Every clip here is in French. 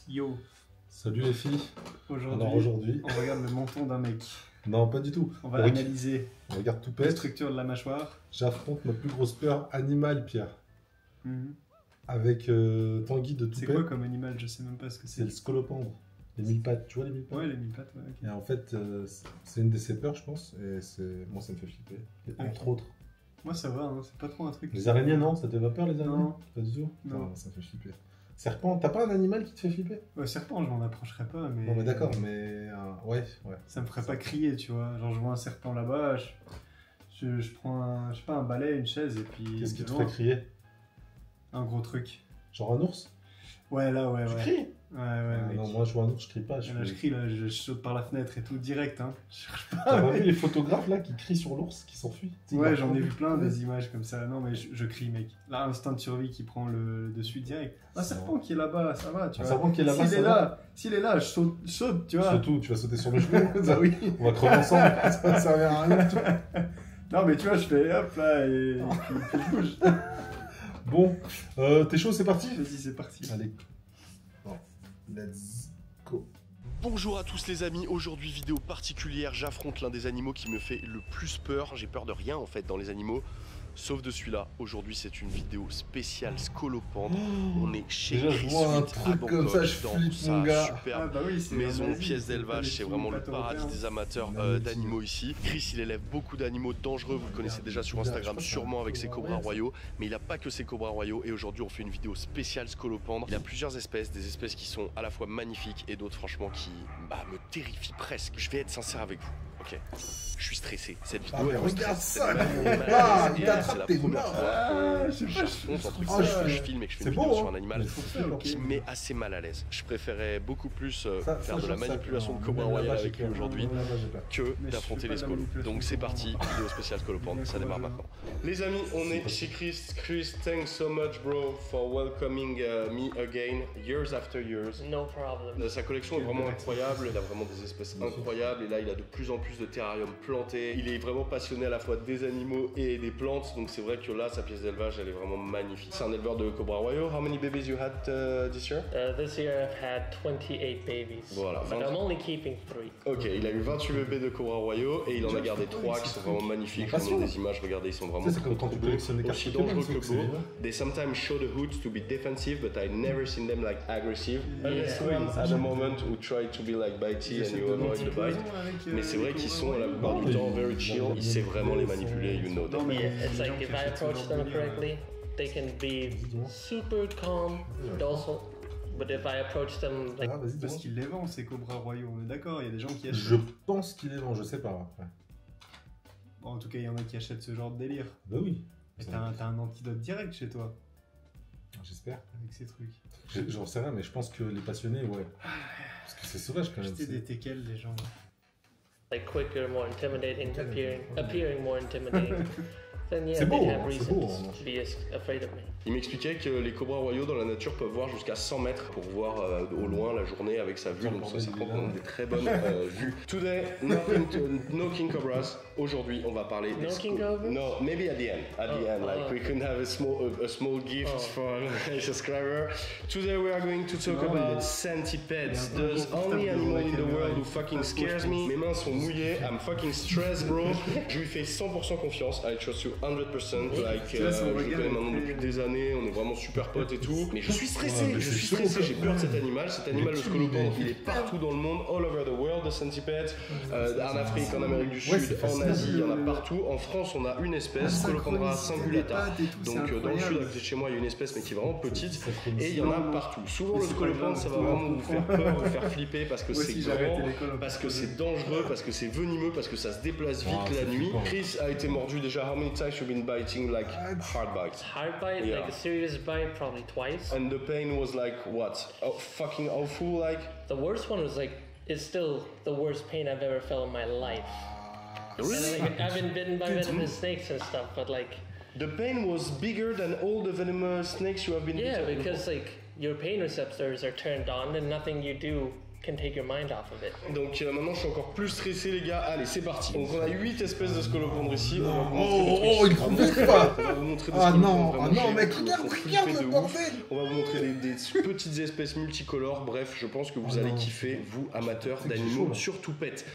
Yo. Salut les filles. Aujourd'hui, on regarde le menton d'un mec. Non, pas du tout. On va analyser on regarde tout la pète. structure de la mâchoire. J'affronte ma plus grosse peur animale, Pierre. Avec Tanguy de C'est Toupet. quoi comme animal? Je sais même pas ce que C'est c'est. le scolopendre. Les mille pattes, tu vois les mille pattes? Ouais, les mille pattes, ouais. Ok. Et en fait, c'est une de ses peurs, je pense. Et moi, ça me fait flipper. Et entre autres. Moi, ça va, hein, c'est pas trop un truc. Les araignées, non? Ça te fait pas peur, les araignées? Non. Pas du tout? Non. Ça me fait flipper. Serpent, t'as pas un animal qui te fait flipper? Ouais, serpent, je m'en approcherais pas, mais. Non, mais d'accord, mais. Ouais. Ça me ferait pas crier, tu vois. Genre, je vois un serpent là-bas, je prends je sais pas, un balai, une chaise, et puis. Qu'est-ce qui te devant, ferait crier? Un gros truc. Genre un ours? Ouais, là, ouais. Tu ouais. cries? Ouais, mec. Non, moi je vois un ours, je crie pas. Là, je crie, là, je saute par la fenêtre et tout, direct, hein. Je cherche pas. T'as pas vu les photographes là qui crient sur l'ours qui s'enfuit? Ouais, j'en ai vu plein des images comme ça. Non, mais je crie, mec. Là, instinct de survie qui prend le dessus direct. Un serpent qui est là-bas, ça va, tu vois. Un serpent qui est là-bas, S'il est là, je saute, tu vois. Surtout, tu vas sauter sur le genou. Bah oui. On va crever ensemble, ça va servir à rien. Tu vois. Non, mais tu vois, je fais hop là et puis je bouge. Bon, t'es chaud, c'est parti? Vas-y, c'est parti. Allez. Bon, let's go. Bonjour à tous les amis, aujourd'hui vidéo particulière, j'affronte l'un des animaux qui me fait le plus peur. J'ai peur de rien en fait dans les animaux, sauf de celui-là. Aujourd'hui c'est une vidéo spéciale scolopendre. On est chez Déjà, je vois un truc comme ça, je flippe, mon gars. Superbe Ah bah oui, c'est maison, en Asie, pièce d'élevage, c'est vraiment le paradis des amateurs d'animaux ici. Chris il élève beaucoup d'animaux dangereux, vous le connaissez déjà sur Instagram sûrement avec ses cobras royaux, mais il n'a pas que ses cobras royaux et aujourd'hui on fait une vidéo spéciale scolopendre. Il y a plusieurs espèces, des espèces qui sont à la fois magnifiques et d'autres franchement qui me terrifient presque. Je vais être sincère avec vous, ok? Je suis stressé, cette vidéo mais elle me regarde stresse, ça, c'est la première fois que j'affronte un truc que je filme et que je fais une vidéo sur un animal qui me met assez mal à l'aise. Je préférais beaucoup plus faire de la manipulation de cobra royal avec lui aujourd'hui que d'affronter les scolos. Donc c'est parti, vidéo spéciale scolopendre, ça démarre maintenant. Les amis, on est chez Chris. Chris, thanks so much bro for welcoming me again, years after years. No problem. Sa collection est vraiment incroyable, il a vraiment des espèces incroyables et là il a de plus en plus de terrariums plantés. Il est vraiment passionné à la fois des animaux et des plantes, donc c'est vrai que là sa pièce d'élevage elle est vraiment magnifique. C'est un éleveur de cobra royaux. How many babies you had this year? This year I've had 28 babies. Voilà. But I'm only keeping 3. Ok, il a eu 28 bébés de cobra royaux et il en a gardé 3 qui sont vraiment magnifiques. Je vous montre des images, regardez, ils sont vraiment C'est comme quand tu collectionnes des cartes aussi Pokémon, dangereux que c'est beaux. bien. They sometimes show the hoods to be defensive, but I never seen them like aggressive. Yeah. This one at the moment who try to be like bitey and you avoid the bite. Mais c'est vrai qu'ils sont la plupart du temps very chill. Il sait vraiment les manipuler, you know that. Yeah, it's like if I approach them correctly, they can be super calm, docile. But if I approach them like... Ah, vas-y, Parce dis-moi. qu'il les vend, ces cobras royaux, on est d'accord, il y a des gens qui achètent. Je pense qu'il est long, je sais pas après. Bon, en tout cas, il y en a qui achètent ce genre de délire. Bah oui. Mais t'as un antidote direct chez toi, J'espère. avec ces trucs. J'en sais rien, mais je pense que les passionnés, ouais. Parce que c'est sauvage quand même. Acheter des teckels, les gens. like quicker, more intimidating, appearing more intimidating, then yeah, C'est they beau, have c'est beau, reasons to be afraid of me. Il m'expliquait que les cobras royaux dans la nature peuvent voir jusqu'à 100 mètres pour voir au loin la journée avec sa vue, donc ça c'est vraiment des très bonnes vues. Today, no king cobras. Aujourd'hui, on va parler des king cobras? No, maybe at the end. At the end, like we can have a small gift for a subscriber. Today we are going to talk about centipedes. The only animal in the world who fucking scares me. Mes mains sont mouillées, I'm fucking stressed, bro. Je lui fais 100% confiance. I trust you 100%. Like, je le connais maintenant depuis des années. On est vraiment super potes et tout. Mais je suis stressé, j'ai peur de cet animal. Cet animal, le scolopendre, il est partout dans le monde, all over the world, the centipede. En Afrique, en Amérique du Sud, en Asie, il y en a partout. En France, on a une espèce, Scolopendra cingulata. Donc dans le sud, à côté de chez moi, il y a une espèce, mais qui est vraiment petite. Et il y en a partout. Souvent, le scolopendre, ça va vraiment vous faire peur, vous faire flipper parce que c'est grand, parce que c'est dangereux, parce que c'est venimeux, parce que ça se déplace vite la nuit. Chris a été mordu déjà. How many times you've been biting like hard bites? Hard bite, Yeah. like a serious bite, probably twice. And the pain was like what? Oh, fucking awful, like. The worst one was like, it's still the worst pain I've ever felt in my life. Really? Like, I've been bitten by venomous snakes and stuff, but like... The pain was bigger than all the venomous snakes you have been Yeah, bitten. because like, your pain receptors are turned on and nothing you do can take your mind off of it. Donc maintenant je suis encore plus stressé les gars, allez c'est parti. Donc on a 8 espèces de scolopendres ici, on va vous Oh, il trouve pas. On va vous montrer des Ah scolopendres non, vraiment mec, géants, regarde, qui vont regarde flipper le de bordel. ouf. On va vous montrer des petites espèces multicolores, bref je pense que vous allez kiffer, vous amateurs C'est que c'est chaud, d'animaux là. sur Toupette.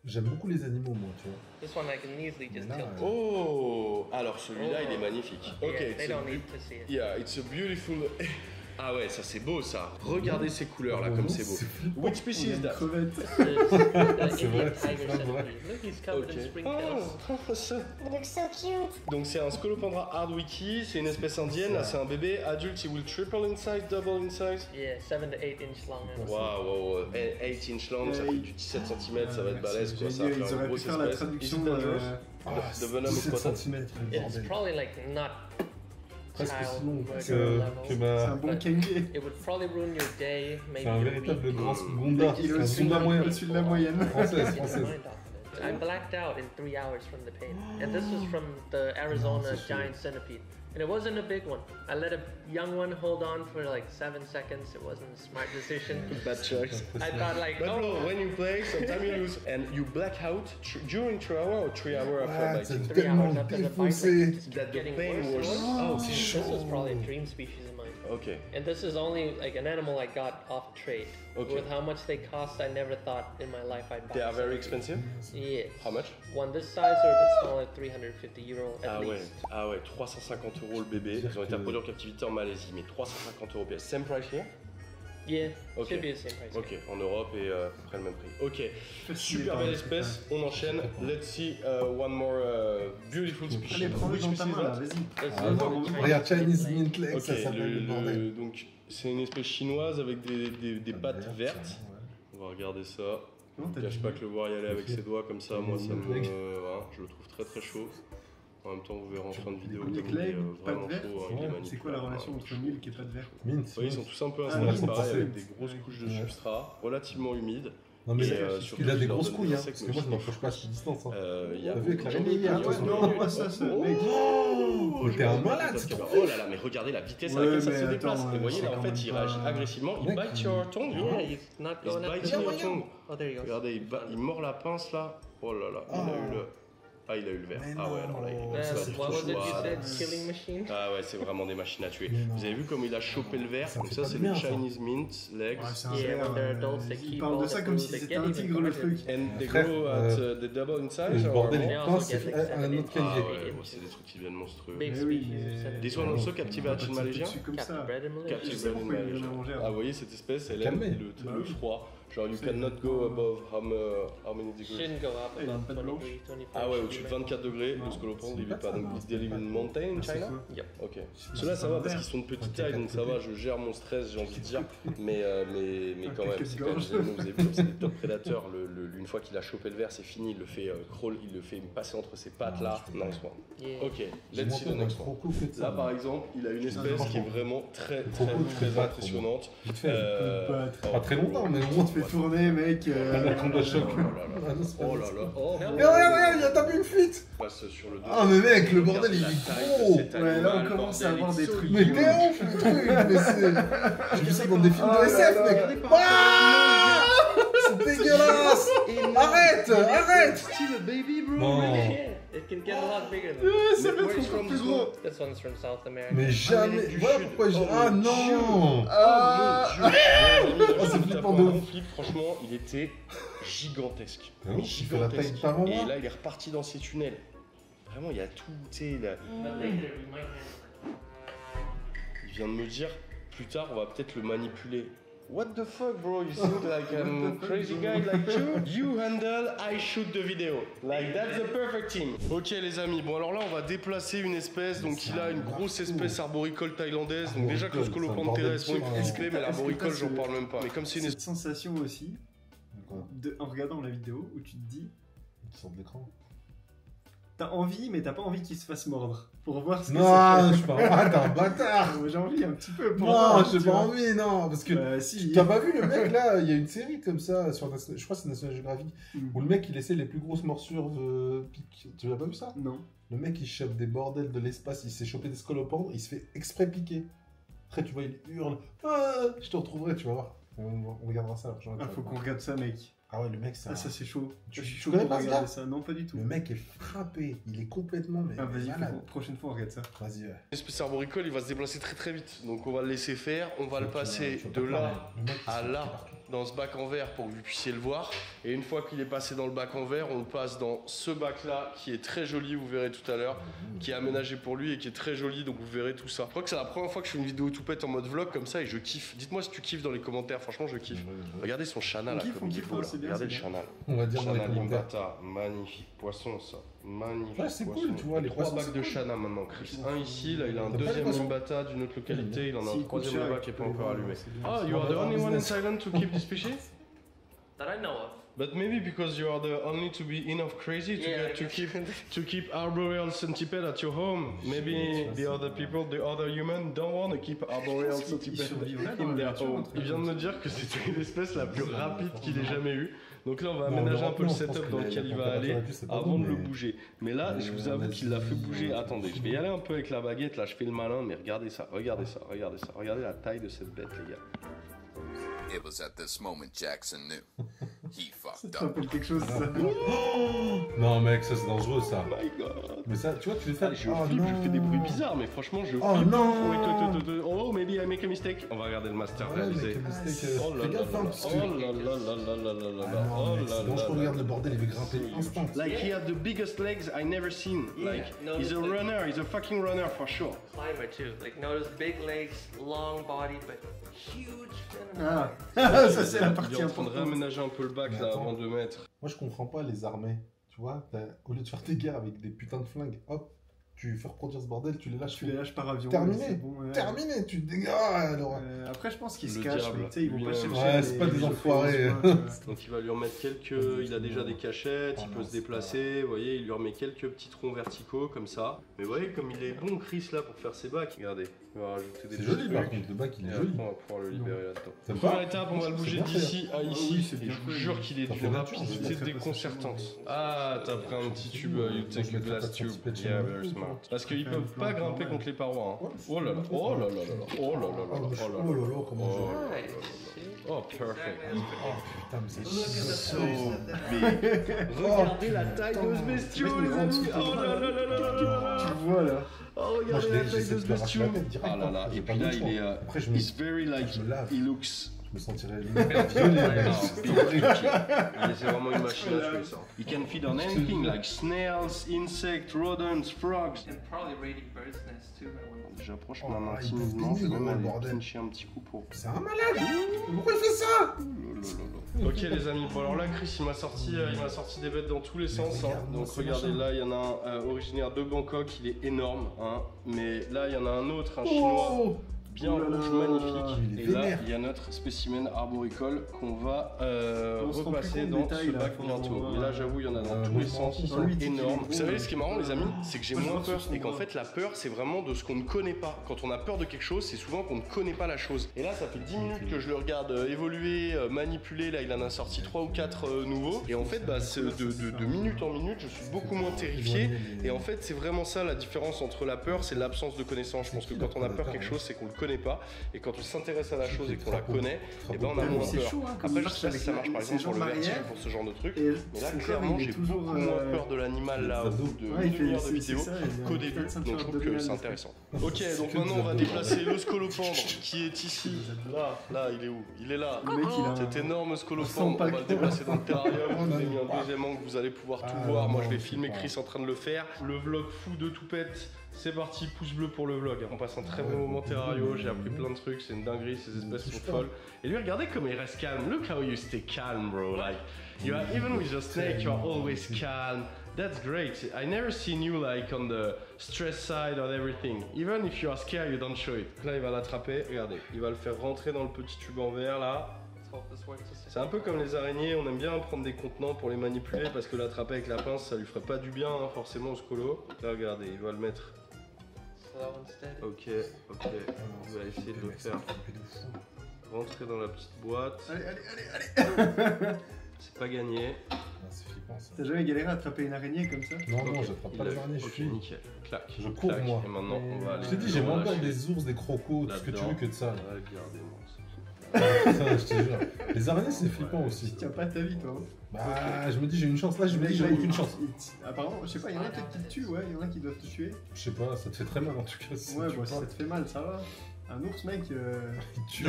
J'aime beaucoup les animaux, moi, tu vois. This one I can easily just Là, tilt. Oh, alors celui-là il est magnifique. Ok, Yeah, they it's a don't beau- need to see it. yeah, it's a beautiful... Ah ouais, ça c'est beau ça. Regardez ces couleurs là comme c'est beau. flippant. Which species is that? Crevette. The C'est Indian vrai, c'est tiger pas vrai. centipede. Look, he's covered in springtails. It looks so cute. Donc c'est un Scolopendra hardwiki, c'est une espèce indienne, là c'est un bébé adulte, il will triple in size, double in size. Yeah, 7 to 8 inch long. Waouh, 8 inch long, ça fait du 17 cm, ça va être balèze quoi, ça va Ils faire une auraient pu grosse faire la espèce. traduction. Is it dangerous? Ah, The venom is 17 potent. cm, le It's bordel. probably like not Presque aussi child long murder que level. C'est un ma... bon But kangué. It would probably ruin your day, maybe C'est un your véritable week. grand Gonda. Il est C'est un au-dessus Gonda moyen. au-dessus de la moyenne. Française, Get your française. mind off of it. I blacked out in 3 hours from the pain. And this was from the Arizona c'est chaud. giant centipede. And it wasn't a big one. I let a young one hold on for like 7 seconds. It wasn't a smart decision. Bad choice. I thought like, But no, oh, when you play, sometimes you lose. And you black out during 3 hours or 3 hours after Ouais, ça biting? a 3 tellement hours after the bite, défoncé. like, it's That the getting pain worse was... and worse. Oh, c'est c'est This was chaud. probably a dream species of mine. Ok. And this is only like an animal I got off trade. Okay. With how much they cost, I never thought in my life I'd buy. They are very something. expensive? Yeah. How much? One this size or a bit smaller, 350 euro at Ah ouais, least. ah ouais, 350 € le bébé. Ils ont été produits en captivité en Malaisie, mais 350 € pièce. Same price here? Yeah, Ok. should be the same price. Ok, en Europe et à peu près le même prix. Ok, Fasciné super par belle le espèce, on enchaîne. Let's see one more beautiful species. Allez, prends-le Which dans ta species main là, that? vas-y. This Ah, is non, a Chinese regarde, Chinese snake. Mint Leg, Ok, ça s'appelle le bordel. donc c'est une espèce chinoise avec des pattes vertes. On va regarder ça. Non, Je t'as cache dit- pas que le voir y aller avec ses doigts comme ça, moi ça me, Leg. je le trouve très très chaud. En même temps, vous verrez en fin de vidéo Milk comme il est Leg, vraiment pattes chaud, vertes. il est Ouais, magnifique. C'est quoi la relation entre Milk et pas de vert? Mint. Oui, ils sont tous un peu Ah, installés oui, pareil c'est avec parfait. des grosses couches de Ouais. substrat, relativement humides. Non mais Et, surtout surtout, il a des je leur grosses donne couilles, des hein, insectes, parce que moi je mais m'approche pas à cette distance. Hein. Il y a T'as vu avec la beaucoup de réveillée, gens hein, qui ouais, sont- non, ça, ce mec. Oh, Mais t'es un je vois malade, la c'est tête trop qui va- Oh là là, mais regardez la vitesse à Ouais, laquelle ça mais se déplace. attends, Et vous voyez c'est là, en quand fait, même il pas- réagit agressivement, il Mec, bite your tongue. Yeah, he's not He's going after biting the your tongue. Oh, there you go. Regardez, il mord la pince là. Oh là là, il a eu le... Ah, il a eu le verre. Mais Ah ouais, non. alors là, il est Ça, pas c'est du What tout was it you choix. said? Killing machine? Ah ouais, c'est vraiment des machines à tuer. Mais non. Vous avez vu comme il a chopé le verre? Ça Donc fait ça, pas c'est de le bien, ça. Chinese Mint Legs. Ouais, c'est un Yeah, verre, when they're adults, they il keep parle de all ça the comme food, si they c'était get un even tigre le harder. truc. And they Frère, grow at the double in Et size le or bordel, more? il Yeah, pense, also c'est get like un 7 autre Ah calier. ouais, ouais, c'est des trucs qui deviennent monstrueux. Big Mais oui, species. mais- This one also captive On va at in pas Malaysia? dessus comme Captive ça. bred in Malaysia. Captive Je sais bred in pourquoi il Malaysia. vient manger. Ah, vous voyez, cette espèce, elle aime Calmez. Bah le oui. froid. Genre, you C'est cannot go exactement- above how many degrees? Shouldn't go up Il a above pas de 20 blanche. degrees, 24. Ah ouais, should au-dessus be de right. 24 degrés, Non. le scolopendre, il C'est vit pas. pas Donc, ça, ils live in mountain in C'est China? quoi Yep. Ok. Ceux-là, ça va parce qu'ils sont de petite taille, donc ça va, je gère mon stress, j'ai envie de dire. Mais quand même, c'est quand même des animaux, vous avez vu, c'est des top prédateurs. Une fois qu'il a chopé le verre, c'est fini, il le fait crawl, il le fait passer entre ses pattes là. Nice one. Yeah. Ok, let's see the next one. Là, par exemple, il a une espèce qui est vraiment très, très, très impressionnante. Vite fait. Oh, Pas très longtemps, mais au moins. Tu fais tourner, mec. La tombe à choc. Oh là là. Oh là là. Oh, Mais regarde, il a tapé une fuite. passe sur le dos. Ah mais mec, le bordel Regardez il la est taille de gros. cet Ouais, là, on animal, commence à bordel, avoir des il est trucs. Mais solide. t'es ouf le truc, mais c'est... J'ai vu ça dans des films Oh de là SF, là. mec. Ah, c'est dégueulasse. Arrête, arrête. Still a baby, bro. Non. Yeah, it can get a lot bigger than Ça Mais va where être is encore from plus this gros. one? This one's from South America. Mais jamais... Amérique du Voilà Sud. pourquoi j'ai... Oh, Ah mon non. Ah. Oh mon Dieu. Oh, c'est Tape flippant un de bon ouf. flip, franchement, il était gigantesque. Ah Mais oui, il fait la taille de ta maman. Et là, il est reparti dans ses tunnels. Vraiment, il y a tout, tu sais, But later we might handle il vient de me dire, plus tard, on va peut-être le manipuler. What the fuck, bro? You think like I'm a crazy guy like you? You handle, I shoot the video. Like that's the perfect team. Ok les amis, bon alors là on va déplacer une espèce, donc il a une grosse espèce arboricole thaïlandaise. Donc déjà que le scolopendre terrestre, bon il est discret, mais l'arboricole j'en parle même pas. Mais comme c'est une Cette sensation aussi, Quoi? en regardant la vidéo, où tu te dis, Ils sortent de l'écran. t'as envie, mais t'as pas envie qu'il se fasse mordre. Pour voir ce que Non, ça je fait. suis pas... Ah, t'es un bâtard. Moi, j'ai envie un petit peu. Pour Non, voir, j'ai tu pas vois. envie, non, parce que... Si. T'as pas vu le mec là, il y a une série comme ça sur je crois que c'est National Geographic Mm. où le mec il essaie les plus grosses morsures de pique. Tu l'as pas vu ça? Non. Le mec il chope des bordels de l'espace, il s'est chopé des scolopendres, il se fait exprès piquer. Après tu vois il hurle, ah, je te retrouverai, tu vas voir. On regardera ça la prochaine fois. Ah, faut qu'on regarde ça, mec. Ah ouais, le mec, ça. Ah, ça c'est chaud. Tu Je suis chaud connais pour pas ce regarder gars ça. Non, pas du tout. Le mec est frappé. Il est complètement. Ah, vas-y, malade. prochaine fois on regarde ça. Vas-y. L'espèce arboricole, il va se déplacer très très vite. Donc on va le laisser faire. On va le passer de là à là dans ce bac en verre pour que vous puissiez le voir. Et une fois qu'il est passé dans le bac en verre, on le passe dans ce bac là qui est très joli, vous verrez tout à l'heure, qui est aménagé pour lui et qui est très joli, donc vous verrez tout ça. Je crois que c'est la première fois que je fais une vidéo toupette en mode vlog comme ça et je kiffe. Dites-moi si tu kiffes dans les commentaires, franchement je kiffe. Regardez son chanal là, comme il est beau là. Regardez le chanal. On va dire dans les Chanal commentaires. Limbata, magnifique poisson ça. Magnifique. Ouais, c'est poisson. cool, tu vois, les 3 poissons, bacs c'est de cool. Chana maintenant, Chris. Un ici, là il a un T'as pas les deuxième poissons Limbata d'une autre localité, il en a un S'il troisième coûte cher, là-bas qui est pas encore allumé. c'est bien. Ah, you are the only one in Thailand to keep this species? That I know of. But maybe because you are the only to be enough crazy to Yeah, get I guess. to keep arboreal centipede at your home. Maybe the other people, the other human don't want to keep arboreal centipede survivrait dans in la their nature, home. un truc Il vient de comme me ça. dire que c'était l'espèce la plus rapide qu'il ait jamais eue. Donc là, on va Non, aménager un non, peu le je pense setup que dans la lequel il va température aller là-dessus, c'est pas avant bon, de le mais- bouger. Mais là, je vous avoue qu'il l'a fait bouger. Attendez, je vais y aller un peu avec la baguette. Là, je fais le malin, mais regardez ça, regardez ça, regardez ça. Regardez la taille de cette bête, les gars. It was at this moment Jackson knew. He Ça fucked te up. rappelle quelque chose, ça? Non, mec, ça c'est dangereux ça. Oh my god. Mais ça, tu vois, tu fais faire. Je flippe, je fais des bruits bizarres, mais franchement, je flippe. Oh non. Oh, maybe I make a mistake. On va regarder le master Ouais, mec, réalisé. le mistake, Oh là fais là gaffe, là hein, là. parce Oh que. là là là là là là Ah là. non, Oh mec, là c'est dangereux, là regarde là. le bordel, il va grimper instant. Like he had the biggest legs I never seen. Like no, he's a it's like- runner, he's a fucking runner for sure. Climber too. Like notice big legs, long body, but huge fin. Ah, ça c'est la Il est partie en train de importante. réaménager un peu le bac Mais là attends. avant de mettre. Moi, je comprends pas les armées. Tu vois, au lieu de faire des guerres avec des putains de flingues, hop, tu fais reproduire ce bordel, tu les lâches. Tu les lâches par avion. Terminé. ouais, c'est bon, ouais. Terminé, tu te dégages. Après, je pense qu'ils se Le cachent, diable. mais tu sais, ils vont pas Lui-même. chercher. Ouais, les- c'est pas les des chauffeurs enfoirés. en soi, tu vois. Donc il va lui remettre quelques. Il a déjà des cachettes, il Oh peut non, se déplacer. Vous voyez, il lui remet quelques petits troncs verticaux comme ça. Mais vous voyez comme il est bon, Chris là pour faire ses bacs. Regardez, il va rajouter des C'est petits joli par trucs. contre, le bac il Et est après, joli. on va pouvoir le libérer là-dedans. T'aimes Première pas étape, on va le C'est bouger bien fait. d'ici à Ah ici. oui, c'est Et bien je vous fait. jure qu'il est Ça fait d'une nature, rapidité ça fait déconcertante. Ah, t'as pris un petit tube, you take a glass tube. Yeah, very smart. Parce qu'ils peuvent pas grimper contre les parois. Hein. Oh là là, oh là là là là, oh là là là là, Oh oh là là là. là, comment je. Alright. See? Oh, perfect. Oh putain, mais c'est So big. Regardez la taille de ce bestiau, les amis. Oh là là là là là là. Tu vois là. Oh, Moi, regardez je la l'ai, taille j'essaie de de ce me arracher la bestiau. tête direct. Ah là là, J'ai et pas puis là, d'autre il est. choix. Après, je me He's very like. je me lave. He looks. Je me sentirais Ah, violé. c'est vraiment une machine à tuer ça. He can feed on anything like snails, insects, rodents, frogs. And probably raiding birds' nests too. That one. J'approche Oh, ma main il peut timidement, je vais spinner, même le aller bordel. pincher un petit coup pour. C'est un malade. Pourquoi il fait ça? Ok les amis, bon alors là Chris il m'a sorti des bêtes dans tous les sens. Hein. regarde-moi Donc ces regardez machins. là il y en a un originaire de Bangkok, il est énorme. Hein. Mais là il y en a un autre, un chinois. Oh. Bien Oh là rouge, là. magnifique. Il est Et là, vénère. il y a notre spécimen arboricole qu'on va On se rend plus repasser compte dans des tailles, ce là, bac faut bientôt. voir. Mais là, j'avoue, il y en a dans tous oui, les sens, ils dans sont lui, il dit qu'il est énormes. gros, Vous savez ce qui est marrant, les amis, c'est que j'ai Moi, je moins vois peur. sur son Et qu'en bras. fait, la peur, c'est vraiment de ce qu'on ne connaît pas. Quand on a peur de quelque chose, c'est souvent qu'on ne connaît pas la chose. Et là, ça fait 10 minutes que je le regarde évoluer, manipuler. Là, il en a sorti 3 ou 4 nouveaux. Et en fait, bah, de minute en minute, je suis beaucoup moins terrifié. Et en fait, c'est vraiment ça la différence entre la peur, c'est l'absence de connaissance. Je pense que quand on a peur de quelque chose, c'est qu'on le connaît pas. Et quand on s'intéresse à la chose et qu'on la connaît, et ben on a moins C'est peur. chaud, hein, comme Après, je marche sais pas si ça avec marche par ces exemple sur gens le vertige barrières. pour ce genre de truc. Et Mais là, son clairement, corps, il est j'ai toujours, beaucoup moins peur de l'animal là au bout de ouais, il fait- une heure de c'est- vidéo c'est ça, il a qu'au une début. petite ceinture Donc je trouve que abdominale. c'est intéressant. Ok, donc maintenant on va déplacer le scolopendre qui est ici. Là, il est où? Il est là. Le mec, il a un- Cet énorme un scolopendre, on va le pack. déplacer dans le terrarium. Je vous ai mis un Ah. deuxième angle, vous allez pouvoir tout Ah, voir. Moi, non, je vais je filmer sais pas. Chris en train de le faire. Le vlog fou de Toupette. C'est parti, pouce bleu pour le vlog. On passe un très bon moment terrario, j'ai appris plein de trucs, c'est une dinguerie, ces espèces sont folles. Et lui, regardez comme il reste calme. Look how you stay calm, bro. Like, you are, even with your snake, you are always calm. That's great. I never seen you like on the stress side of everything. Even if you are scared, you don't show it. Là, il va l'attraper, regardez. Il va le faire rentrer dans le petit tube en verre, là. Let's hope this works. C'est un peu comme les araignées, on aime bien prendre des contenants pour les manipuler parce que l'attraper avec la pince, ça lui ferait pas du bien, hein, forcément, au scolo. Là, regardez, il va le mettre. So that one's dead. Ok, on va essayer de le faire rentrer dans la petite boîte. Allez, allez. C'est pas gagné. Ah, c'est flippant ça. T'as jamais galéré à attraper une araignée comme ça? Non, Ok, non, j'attrape il pas l'a les vu. araignées, je Ok, suis. nickel. Clac. Je cours, Clac. moi. Et maintenant, on va aller. Je t'ai dit, j'ai moins peur relâcher des ours, des crocos, tout ce que tu veux que de ça. Regardez-moi ça. Ça, je te jure. Les araignées, c'est flippant aussi. Tiens pas ta vie, toi. Bah, je me dis, j'ai une chance. Là, je me dis, j'ai aucune chance. Apparemment, je sais pas, il y en a peut-être qui te tuent, ouais, il y en a qui doivent te tuer. Je sais pas, ça te fait très mal en tout cas. Si Ouais, tu bah si parles. ça te fait mal, ça va. Un ours, mec. Il tue.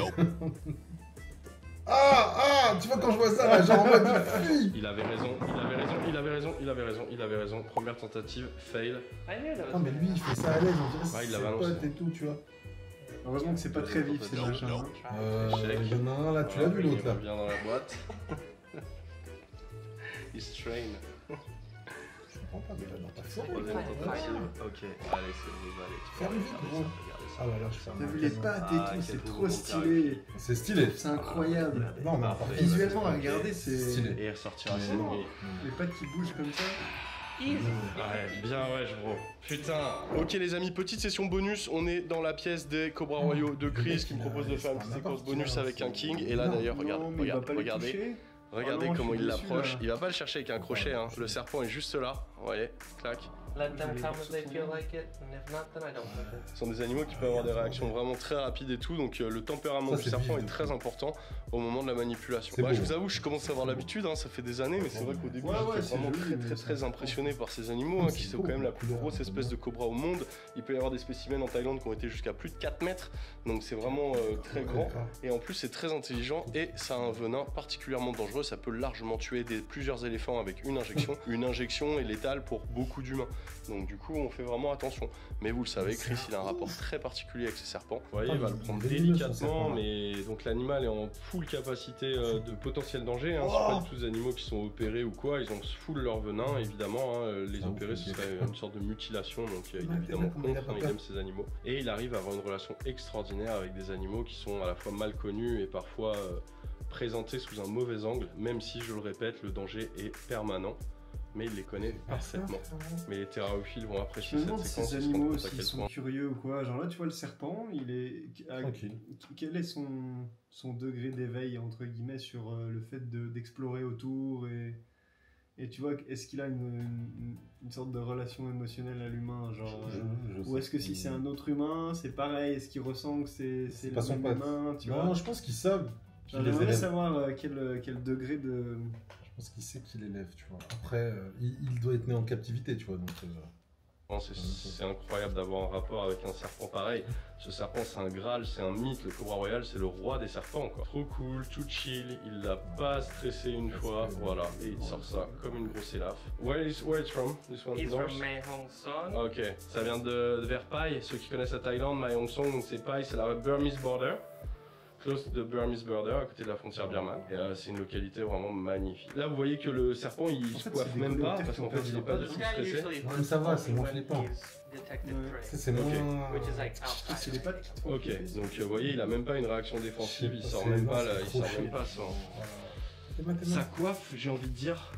Ah, tu vois, quand je vois ça, là, genre en mode, fuis. Il avait raison. Première tentative, fail. Non, mais lui, il fait ça à l'aise, on dirait Ouais, il c'est l'a ses balancé. potes et tout, tu vois. Heureusement que c'est pas très vif ces machins. Hein. Il y en a un là, tu l'as vu l'autre là. Bien dans la boîte. Il strain. Je comprends pas, mais là, dans ta forme. Troisième tentative. Ok, allez, c'est bon, allez. Ferme vite, gros. Ah là là, je ferme. T'as vu les pattes et tout, c'est trop stylé. C'est stylé. C'est incroyable. Non, mais Visuellement, à regarder, c'est. Stylé. Et il ressortira ses nuits. Les pattes qui bougent comme ça. Ouais, bien ouais, bro. Putain. Ok les amis, petite session bonus. On est dans la pièce des Cobra Royaux de Chris qui me propose de faire une petite séquence bonus avec un king. Et là d'ailleurs, regardez comment il l'approche. Il va pas le chercher avec un crochet, hein. Le serpent est juste là. Vous voyez, clac. Let them come if they feel like it, and if not, then I don't like it. Ce sont des animaux qui peuvent avoir des réactions vraiment très rapides et tout, donc le tempérament Ça, du c'est serpent vif, est très important au moment de la manipulation. C'est Bah, beau. je vous avoue, je commence à avoir l'habitude, hein, ça fait des années, mais c'est vrai qu'au début j'étais c'est vraiment joli, mais très ça- impressionné par ces animaux, hein, qui C'est sont beau, quand même la la plus couleur, grosse c'est espèce beau. de cobra au monde. Il peut y avoir des spécimens en Thaïlande qui ont été jusqu'à plus de 4 mètres, donc c'est vraiment très grand. Et en plus c'est très intelligent et ça a un venin particulièrement dangereux, ça peut largement tuer plusieurs éléphants avec une injection. Une injection est létale pour beaucoup d'humains. Donc du coup on fait vraiment attention. Mais vous le savez, Chris il a un rapport très particulier avec ses serpents. Vous voyez, il va le prendre délicatement, mais donc l'animal est en full capacité de potentiel danger. Hein. C'est pas du tout des animaux qui sont opérés ou quoi, ils ont full leur venin évidemment. Hein. Les opérer ce serait une sorte de mutilation, donc il est évidemment contre, hein, il aime ces animaux. Et il arrive à avoir une relation extraordinaire avec des animaux qui sont à la fois mal connus et parfois présentés sous un mauvais angle, même si je le répète, le danger est permanent. Mais il les connaît parfaitement. Mais les terraophiles vont Je apprécier me cette demande séquence. ces ils se animaux rendent compte à s'ils quel sont point- curieux ou quoi. Genre là, tu vois le serpent, il est. Tranquille. Quel est son degré d'éveil, entre guillemets, sur le fait d'explorer autour et tu vois, est-ce qu'il a une sorte de relation émotionnelle à l'humain, genre, ou est-ce que si c'est un autre humain, c'est pareil, est-ce qu'il ressent que c'est pas le son même pote. humain, tu Non, vois. je pense qu'ils savent. Qu'il les J'aimerais élève. savoir quel degré de... Je pense qu'il sait qu'il élève, tu vois. Après, il doit être né en captivité, tu vois. Donc, Non, c'est incroyable d'avoir un rapport avec un serpent pareil. Ce serpent, c'est un Graal, c'est un mythe. Le Cobra Royal, c'est le roi des serpents, quoi. Trop cool, tout chill. Il l'a pas stressé une fois, voilà. Et il sort ça comme une grosse élafre. Where it's from? This one? He's North? from Mae Hong Son. Ok, ça vient de vers Pai. Ceux qui connaissent la Thaïlande, Mae Hong Son, donc c'est Pai, c'est la Burmese border. Close to the Burmese border, à côté de la frontière birmane. Et c'est une localité vraiment magnifique. Là, vous voyez que le serpent, il se coiffe même pas, parce qu'en fait, il est pas du tout stressé. Ouais, ça va, c'est moins flippant. ça, c'est moins. Which is like C'est les outside. pattes qui te font Ok, kiffer. donc vous voyez, il a même pas une réaction défensive, il sort C'est- même non, pas, c'est là, il trop sort chaud. même pas sans. T'es Sa coiffe, j'ai envie de dire.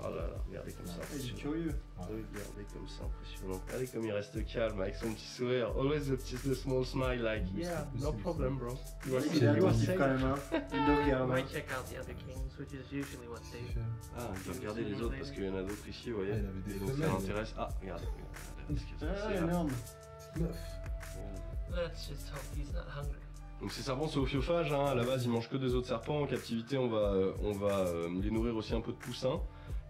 Oh là là, regardez comme ça. Il est impressionnant. curieux. Regardez comme ça, impressionnant. Regardez comme il reste calme avec son petit sourire. Always the small smile, like, yeah, no problem, bro. You are Il safe. a You are kiff safe. quand même, hein. Il le regarde. Might check out the other kings, which is usually what they Ah, on peut regarder les autres parce qu'il y en a d'autres ici, vous voyez. Ah, il avait des Et donc ça femelles. l'intéresse. Ah, regardez. Regardez ce qui est Ah, passé, là. énorme. Let's just hope he's not hungry. Donc ces serpents sont ophiophages, hein. À la base ils mangent que des autres serpents. En captivité on va les nourrir aussi un peu de poussins.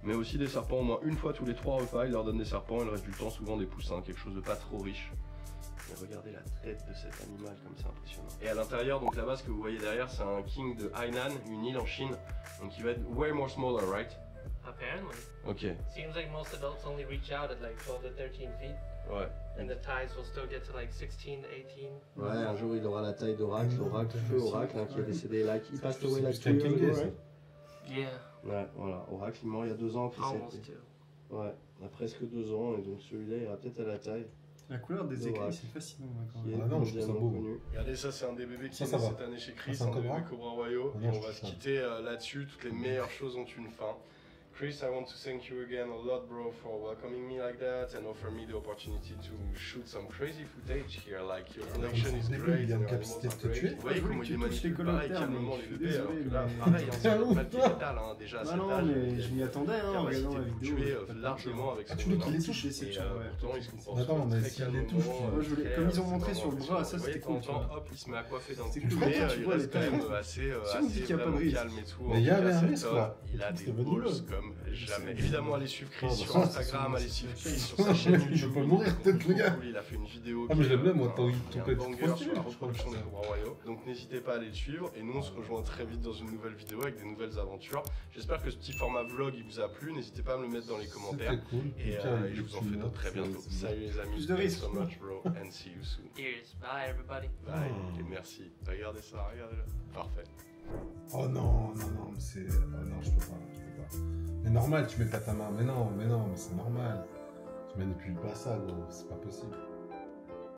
Mais aussi des serpents au moins une fois tous les 3 repas. Ils leur donnent des serpents et le reste du temps souvent des poussins. Quelque chose de pas trop riche. Et regardez la tête de cet animal comme c'est impressionnant. Et à l'intérieur, donc là-bas ce que vous voyez derrière c'est un king de Hainan, une île en Chine. Donc il va être way more smaller, right? Apparently. Ok, Seems like most adults only reach out at like 12 to 13 feet, ouais. and the ties will still get to like 16 to 18. Ouais, un jour il aura la taille d'Oracle, feu Oracle, hein, qui est décédé là, qui passe away C'est like plus 2 years qu'un ago, king, right? Yeah, Ouais, voilà, Oracle il est mort il y a 2 ans, Chris almost était- 2. Ouais, il a presque 2 ans, et donc celui-là il ira peut-être à la taille. La couleur des écrits, Oracle. c'est fascinant, moi, quand Qui même. est Ah non, je trouve ça mondialement beau. connu. Regardez, ça c'est un des bébés qui Ça, est ça né va. cette année chez Chris, Ça, c'est un un bébé cobra Cobra Royaux, Ah et non, on je va trouve se ça. quitter là-dessus, toutes les meilleures choses ont une fin. Chris, I want to thank you again a lot, bro, for welcoming me like that and offer me the opportunity to shoot some crazy footage here. Like, your collection is great. Il y a une capacité de te tuer. Vous voyez comment il les manipule pareil, calmement les bébés. Alors désolé, que là, mais- pareil, hein, c'est mal végétal, hein, déjà à Bah cet non, âge. mais je m'y attendais, hein, en regardant la vidéo. Tué largement avec Ah, ce tu veux qu'il bonhomme. les touche? J'essaie de Et tuer, ouais. pourtant, il se comporte Attends, mais très s'il les calmement. touche, Moi, je voulais- comme ils ont montré sur le bras, ça, Vous voyez, c'était cool, de temps en tu temps, hop, il se met à coiffer d'un C'est coup. cool. Mais Quand tu il vois reste les quand même tailles. assez Si on dit qu'il y a pas de vraiment risque. calme et tout. Mais il y En tout avait cas, un cet risque, homme, là. Il a des C'était balls venimeux. comme jamais. Évidemment, allez suivre Chris Ah, sur bah, Instagram, allez suivre Chris sur sa Il chaîne peut YouTube. mourir, peut-être, le gars. Il a fait une vidéo. Ah, mais qui j'aime est, bien, moi, ton qui est un pet banger trop sur la stylé, je crois. reproduction des rois royaux. Donc n'hésitez pas à aller le suivre. Et nous, on se rejoint très vite dans une nouvelle vidéo avec des nouvelles aventures. J'espère que ce petit format vlog il vous a plu. N'hésitez pas à me le mettre dans les commentaires. C'était cool. Et Pierre, il je vous en fais d'autres très bientôt. Salut les amis. Plus de risques. Thanks so much, bro. And see you soon. Cheers. Bye, everybody. Bye. Et merci. Regardez ça, regardez-le. Parfait. Oh non, mais c'est. Oh non, je peux pas. Mais normal, tu mets pas ta main. Mais non, mais c'est normal. Tu manipules pas ça, gros. C'est pas possible.